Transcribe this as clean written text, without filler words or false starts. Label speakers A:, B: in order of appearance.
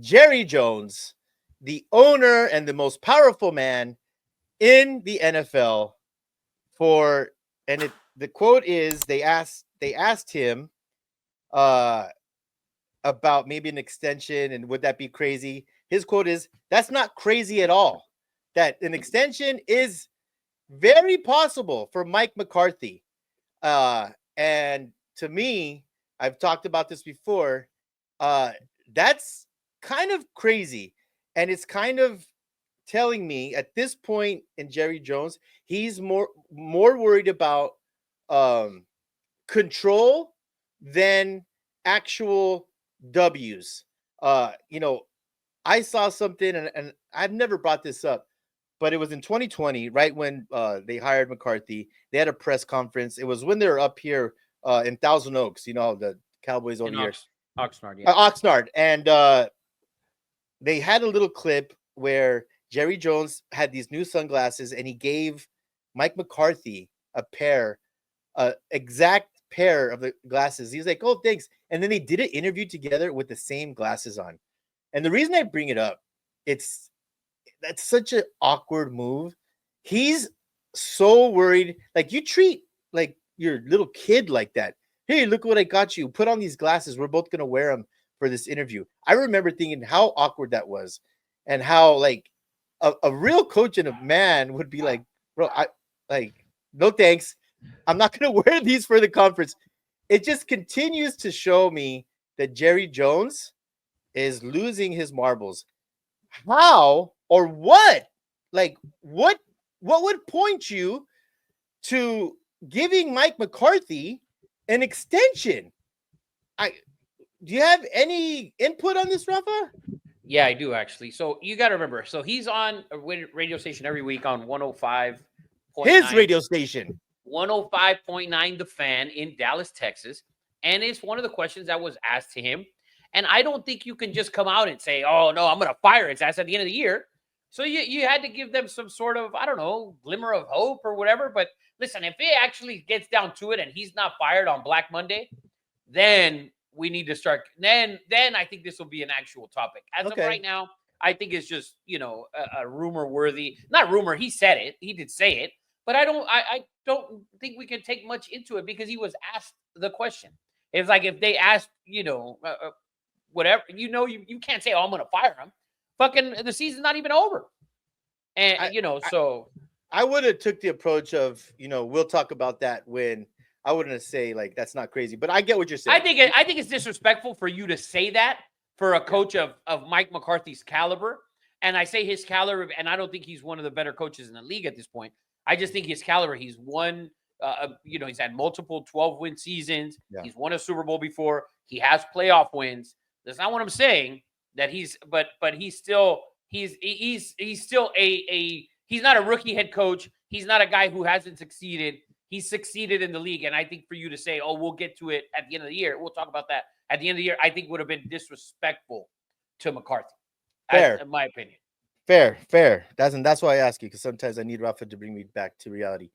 A: Jerry Jones, the owner and the most powerful man in the NFL, for the quote is they asked him uh about maybe an extension and would that be crazy? His quote is, "That's not crazy at all. That an extension is very possible for Mike McCarthy." And to me, I've talked about this before. Uh, that's kind of crazy, and it's kind of telling me at this point in Jerry Jones, he's more worried about um, control than actual W's. You know, I saw something, and I've never brought this up, but it was in 2020, right when they hired McCarthy. They had a press conference. It was when they were up here in Thousand Oaks, the Cowboys over
B: In
A: here,
B: Oxnard, yeah.
A: Oxnard, and they had a little clip where Jerry Jones had these new sunglasses, and he gave Mike McCarthy a exact pair of the glasses. He's like, "Oh, thanks." And then they did an interview together with the same glasses on. And the reason I bring it up, it's that's such an awkward move. He's so worried. Like, you treat like your little kid like that. Hey, look what I got you. Put on these glasses. We're both gonna wear them for this interview. I remember thinking how awkward that was, and how like a real coach and a man would be like, bro, I like no thanks. I'm not gonna wear these for the conference. It just continues to show me that Jerry Jones is losing his marbles. How or what? Like what would point you to giving Mike McCarthy an extension? I Do you have any input on this, Rafa?
B: Yeah, I do actually. So you got to remember. So he's on a radio station every week on
A: His
B: 105.9,
A: radio station.
B: 105.9 The Fan in Dallas, Texas. And it's one of the questions that was asked to him. And I don't think you can just come out and say, "Oh no, I'm going to fire his ass at the end of the year." So you had to give them some sort of, I don't know, glimmer of hope or whatever. But listen, if it actually gets down to it and he's not fired on Black Monday, then we need to start. Then I think this will be an actual topic. As of right
A: Okay.
B: now, I think it's just a rumor worthy. Not rumor. He said it. He did say it. But I don't think we can take much into it because he was asked the question. It's like if they asked, whatever, you can't say, "Oh, I'm going to fire him." Fucking the season's not even over, and
A: I I,
B: so
A: I would have took the approach of, we'll talk about that when I wouldn't say like that's not crazy, but I get what you're
B: I
A: saying.
B: think it, I think it's disrespectful for you to say that for a
A: Yeah.
B: coach of Mike McCarthy's caliber. And I say his caliber, and I don't think he's one of the better coaches in the league at this point. I just think his caliber. He's won. He's had multiple 12-win seasons.
A: Yeah.
B: He's won a Super Bowl before. He has playoff wins. That's not what I'm saying. That but he's still he's still a he's not a rookie head coach. He's not a guy who hasn't succeeded. He's succeeded in the league. And I think for you to say, "Oh, we'll get to it at the end of the year," we'll talk about that at the end of the year, I think would have been disrespectful to McCarthy,
A: Fair.
B: in my opinion.
A: Fair. That's why I ask you, because sometimes I need Rafa to bring me back to reality.